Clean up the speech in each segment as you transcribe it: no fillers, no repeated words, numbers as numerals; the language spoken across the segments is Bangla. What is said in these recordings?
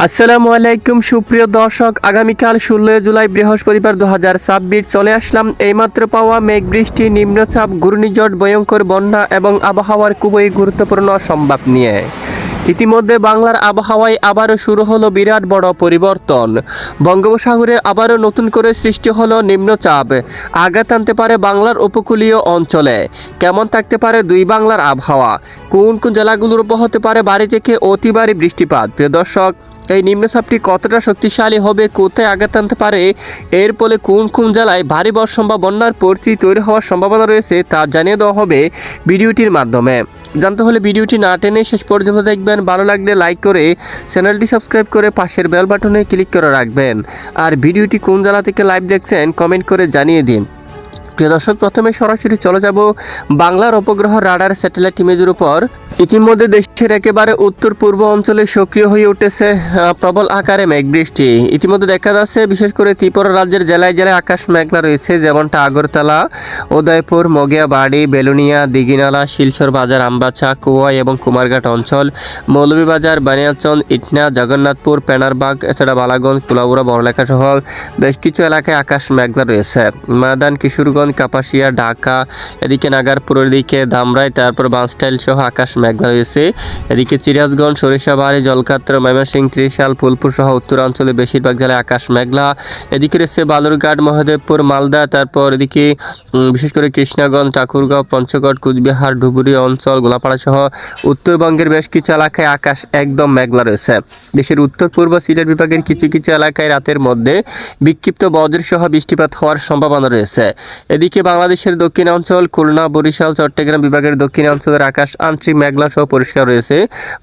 আসসালামু আলাইকুম সুপ্রিয় দর্শক, আগামীকাল 16 জুলাই বৃহস্পতিবার 2026 চলে আসলাম এইমাত্র পাওয়া মেঘ বৃষ্টি, নিম্নচাপ, ঘূর্ণিঝড়, ভয়ঙ্কর বন্যা এবং আবহাওয়ার খুবই গুরুত্বপূর্ণ সংবাদ নিয়ে। ইতিমধ্যে বাংলার আবহাওয়ায় আবারও শুরু হলো বিরাট বড় পরিবর্তন। বঙ্গোপসাগরে আবারও নতুন করে সৃষ্টি হলো নিম্নচাপ, আঘাত আনতে পারে বাংলার উপকূলীয় অঞ্চলে। কেমন থাকতে পারে দুই বাংলার আবহাওয়া, কোন কোন জেলাগুলোর উপর হতে পারে ভারী থেকে অতি ভারী বৃষ্টিপাত। প্রিয় দর্শক, এই নিম্নচাপটি কতটা শক্তিশালী হবে, কোথায় আঘাত আনতে পারে, এর ফলে কোন কোন জেলায় ভারী বর্ষণ বা বন্যার পরিস্থিতি তৈরি হওয়ার সম্ভাবনা রয়েছে তা জানিয়ে দেওয়া হবে ভিডিওটির মাধ্যমে। জানতে হলে ভিডিওটি না টেনে শেষ পর্যন্ত দেখবেন। ভালো লাগলে লাইক করে চ্যানেলটি সাবস্ক্রাইব করে পাশের বেল বাটনে ক্লিক করে রাখবেন। আর ভিডিওটি কোন জেলা থেকে লাইভ দেখছেন কমেন্ট করে জানিয়ে দিন। প্রিয় দর্শক, প্রথমে সরাসরি চলে যাব বাংলার উপগ্রহ রাডার স্যাটেলাইট ইমেজের উপর। ইতিমধ্যে দেশের একেবারে উত্তর পূর্ব অঞ্চলে সক্রিয় হয়ে উঠেছে প্রবল আকারে মেঘ বৃষ্টি। ইতিমধ্যে দেখা যাচ্ছে বিশেষ করে ত্রিপুরা রাজ্যের জেলায় জেলায় আকাশ মেঘলা রয়েছে, যেমনটা আগরতলা, উদয়পুর, মগিয়াবাড়ি, বেলুনিয়া, দিঘিনালা, শিলচর বাজার, আমবাছা, কুয়াই এবং কুমারঘাট অঞ্চল, মৌলভীবাজার, বানিয়াচন্দ, ইটনা, জগন্নাথপুর, পেনারবাগ, এছাড়া বালাগঞ্জ, কুলাউড়া, বড়লেখা সহ বেশ কিছু এলাকায় আকাশ মেঘলা রয়েছে। ময়দান, কিশোরগঞ্জ, কাপাসিয়া, ঢাকা, এদিকে নাগারপুরের দিকে ধামরাই, তারপর বাঁশটাইল সহ আকাশ মেঘলা রয়েছে। এদিকে সিরাজগঞ্জ, সরিষাবাড়ি, জলকাত্রা, ময়মনসিংহ, ত্রিশাল, ফুলপুর সহ উত্তরাঞ্চলে বেশিরভাগ জেলায় আকাশ মেঘলা। এদিকে রয়েছে বালুরঘাট, মহদেবপুর, মালদা, তারপর এদিকে বিশেষ করে কৃষ্ণগঞ্জ, ঠাকুরগাঁও, পঞ্চগড়, কুচবিহার, ধুবুরি অঞ্চল, গোলাপাড়া সহ উত্তরবঙ্গের বেশ কিছু এলাকায় আকাশ একদম মেঘলা রয়েছে। দেশের উত্তর পূর্ব সিলেট বিভাগের কিছু কিছু এলাকায় রাতের মধ্যে বিক্ষিপ্ত বজ্র সহ বৃষ্টিপাত হওয়ার সম্ভাবনা রয়েছে। এদিকে বাংলাদেশের দক্ষিণাঞ্চল, খুলনা, বরিশাল, চট্টগ্রাম বিভাগের দক্ষিণাঞ্চলের আকাশ আংশিক মেঘলা সহ পরিষ্কার রয়েছে।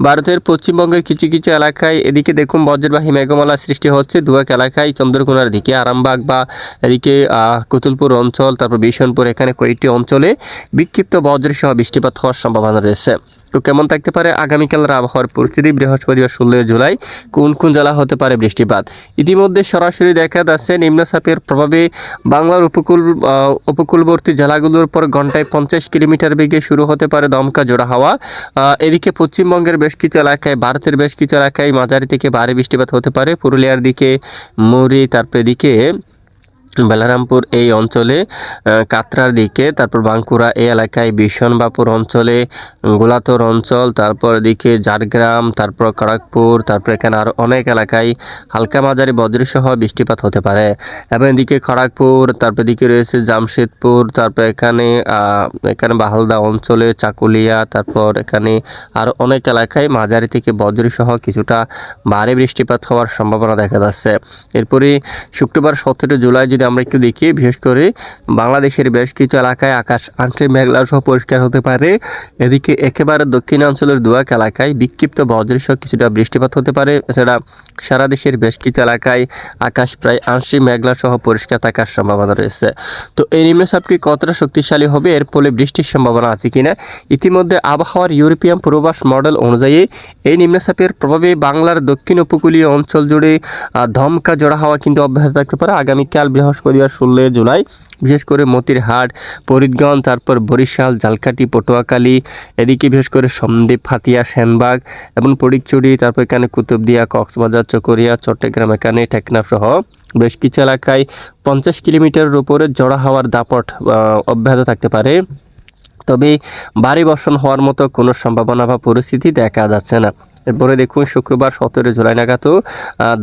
ভারতের পশ্চিমবঙ্গের কিছু কিছু এলাকায় এদিকে দেখুন বজ্রবাহী মেঘমালা সৃষ্টি হচ্ছে। দুয়াক এলাকায়, চন্দ্রকোনার দিকে, আরামবাগ বা এদিকে কুতুলপুর অঞ্চল, তারপর বিশনপুর, এখানে কয়েকটি অঞ্চলে বিক্ষিপ্ত বজ্র সহ বৃষ্টিপাত হওয়ার সম্ভাবনা রয়েছে। তো কেমন থাকতে পারে আগামীকালের আবহাওয়ার পরিস্থিতি বৃহস্পতিবার 16 জুলাই, কোন কোন জেলা হতে পারে বৃষ্টিপাত। ইতিমধ্যে সরাসরি দেখা যাচ্ছে নিম্নচাপের প্রভাবে বাংলার উপকূলবর্তী জেলাগুলোর পর ঘন্টায় 50 কিলোমিটার বেগে শুরু হতে পারে দমকা জোড়া হাওয়া। এদিকে পশ্চিমবঙ্গের বেশ কিছু এলাকায়, ভারতের বেশ কিছু এলাকায় মাঝারি থেকে ভারী বৃষ্টিপাত হতে পারে। পুরুলিয়ার দিকে মুড়ি, তারপর এদিকে বেলারামপুর এই অঞ্চলে, কাতরার দিকে, তারপর বাঁকুড়া এই এলাকায়, বিশনবাপুর অঞ্চলে, গোলাতর অঞ্চল, তারপর এদিকে ঝাড়গ্রাম, তারপর খড়গপুর, তারপর এখানে আরও অনেক এলাকায় হালকা মাঝারি বজ্রসহ বৃষ্টিপাত হতে পারে। এবং এদিকে খড়গপুর, তারপর এদিকে রয়েছে জামশেদপুর, তারপর এখানে বাহালদা অঞ্চলে, চাকুলিয়া, তারপর এখানে আরও অনেক এলাকায় মাঝারি থেকে বজ্রসহ কিছুটা ভারী বৃষ্টিপাত হওয়ার সম্ভাবনা দেখা যাচ্ছে। এরপরে শুক্রবার 17 জুলাই যদি আমরা একটু দেখি, বিশেষ করে বাংলাদেশের বেশ কিছু এলাকায় আকাশ আংশিক মেঘলা সহ পরিষ্কার হতে পারে। এদিকে একেবারে দক্ষিণাঞ্চলের দুয়াক এলাকায় বিক্ষিপ্ত বজ্রসহ কিছুটা বৃষ্টিপাত হতে পারে। এছাড়া সারা দেশের বেশ কিছু এলাকায় আকাশ প্রায় আংশিক মেঘলা সহ পরিষ্কার থাকার সম্ভাবনা রয়েছে। তো এই নিম্নচাপটি কতটা শক্তিশালী হবে, এর ফলে বৃষ্টির সম্ভাবনা আছে কিনা। ইতিমধ্যে আবহাওয়ার ইউরোপিয়ান পূর্বাভাস মডেল অনুযায়ী এই নিম্নচাপের প্রভাবে বাংলার দক্ষিণ উপকূলীয় অঞ্চল জুড়ে দমকা জোড়া হাওয়া কিন্তু অব্যাহত থাকতে পারে আগামীকাল বৃহস্পতিবার 16 জুলাই। বিশেষ করে মতিরহাট, ফরিদগঞ্জ, তারপর বরিশাল, ঝালকাঠি, পটুয়াখালী, এদিকে বিশেষ করে সন্দ্বীপ, হাতিয়া, সেনবাগ এবং ফটিকছড়ি, তারপর এখানে কুতুবদিয়া, কক্সবাজার, চকরিয়া, চট্টগ্রাম, এখানে টেকনাফ সহ বেশ কিছু এলাকায় 50 কিলোমিটারের উপরে জোড়া হাওয়ার দাপট অব্যাহত থাকতে পারে। তবে ভারী বর্ষণ হওয়ার মতো কোনো সম্ভাবনা বা পরিস্থিতি দেখা যাচ্ছে না। এরপরে দেখুন শুক্রবার 17 জুলাই নাগাদও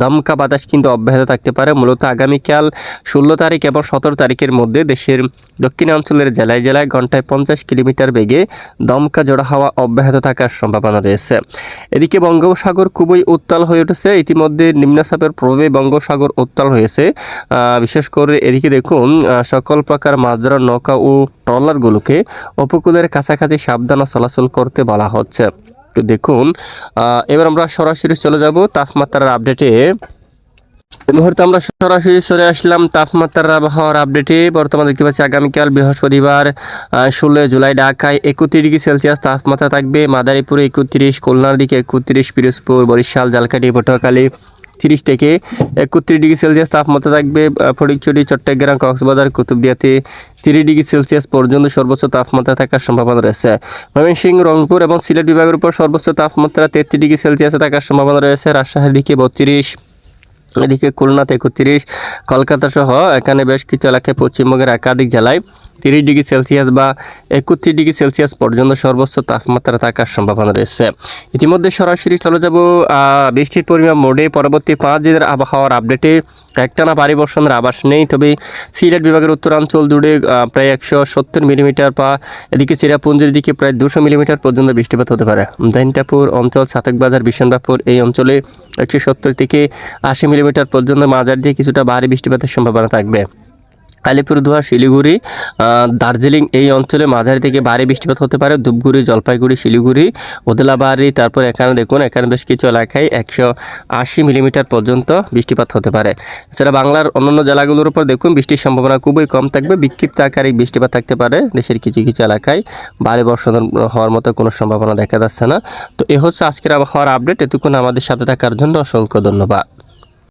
দমকা বাতাস কিন্তু অব্যাহত থাকতে পারে। মূলত আগামীকাল 16 তারিখ এবং 17 তারিখের মধ্যে দেশের দক্ষিণাঞ্চলের জেলায় জেলায় ঘন্টায় 50 কিলোমিটার বেগে দমকা জোড়া হাওয়া অব্যাহত থাকার সম্ভাবনা রয়েছে। এদিকে বঙ্গোপসাগর খুবই উত্তাল হয়ে উঠেছে। ইতিমধ্যে নিম্নচাপের প্রভাবে বঙ্গোপসাগর উত্তাল হয়েছে। বিশেষ করে এদিকে দেখুন সকল প্রকার মাছ ধরার নৌকা ও ট্রলারগুলোকে উপকূলের কাছাকাছি সাবধানে চলাচল করতে বলা হচ্ছে। তো দেখুন এবার আমরা সরাসরি চলে যাব তাপমাত্রার আপডেটে। এই মুহূর্তে আমরা সরাসরি চলে আসলাম তাপমাত্রার আবহাওয়ার আপডেটে। বর্তমানে দেখতে পাচ্ছি আগামীকাল বৃহস্পতিবার 16 জুলাই ঢাকায় 31 ডিগ্রি সেলসিয়াস তাপমাত্রা থাকবে। মাদারীপুরে 31, খুলনার দিকে 31, পিরোজপুর, বরিশাল, ঝালকাঠি, পটুয়াখালী 30 থেকে 31 ডিগ্রি সেলসিয়াস তাপমাত্রা থাকবে। ফটিকছড়ি, চট্টগ্রাম, কক্সবাজার, কুতুবদিয়াতে 30 ডিগ্রি সেলসিয়াস পর্যন্ত সর্বোচ্চ তাপমাত্রা থাকার সম্ভাবনা রয়েছে। ময়মনসিংহ, রংপুর এবং সিলেট বিভাগের উপর সর্বোচ্চ তাপমাত্রা 33 ডিগ্রি সেলসিয়াসে থাকার সম্ভাবনা রয়েছে। রাজশাহীর দিকে 32, এদিকে খুলনাতে 31, কলকাতা সহ এখানে বেশ কিছু এলাকায় পশ্চিমবঙ্গের একাধিক জেলায় 30 ডিগ্রি সেলসিয়াস বা 31 ডিগ্রি সেলসিয়াস পর্যন্ত সর্বোচ্চ তাপমাত্রা থাকার সম্ভাবনা রয়েছে। ইতিমধ্যে সরাসরি চলে যাব বৃষ্টির পরিমাণ মোডে। পরবর্তী 5 দিনের আবহাওয়ার আপডেটে একটানা ভারী বর্ষণের আভাস নেই, তবে সিলেট বিভাগের উত্তরাঞ্চল জুড়ে প্রায় 170 মিলিমিটার বা এদিকে চেরাপুঞ্জির দিকে প্রায় 200 মিলিমিটার পর্যন্ত বৃষ্টিপাত হতে পারে। জৈন্তাপুর অঞ্চল, সাতকবাজার, বিশনবাপুর এই অঞ্চলে 170 থেকে 80 মিলিমিটার পর্যন্ত মাঝারি দিয়ে কিছুটা ভারী বৃষ্টিপাতের সম্ভাবনা থাকবে। আলিপুরদুয়ার, শিলিগুড়ি, দার্জিলিং এই অঞ্চলে মাঝারি থেকে ভারী বৃষ্টিপাত হতে পারে। ধূপগুড়ি, জলপাইগুড়ি, শিলিগুড়ি, ওদলাবাড়ি, তারপর এখানে দেখুন এখানে বেশ কিছু এলাকায় 180 মিলিমিটার পর্যন্ত বৃষ্টিপাত হতে পারে। এছাড়া বাংলার অন্যান্য জেলাগুলোর উপর দেখুন বৃষ্টির সম্ভাবনা খুবই কম থাকবে। বিক্ষিপ্ত আকারে বৃষ্টিপাত থাকতে পারে। দেশের কিছু কিছু এলাকায় ভারী বর্ষণ হওয়ার মতো কোনো সম্ভাবনা দেখা যাচ্ছে না। তো এ হচ্ছে আজকের আবহাওয়ার আপডেট। এতক্ষণ আমাদের সাথে থাকার জন্য অসংখ্য ধন্যবাদ।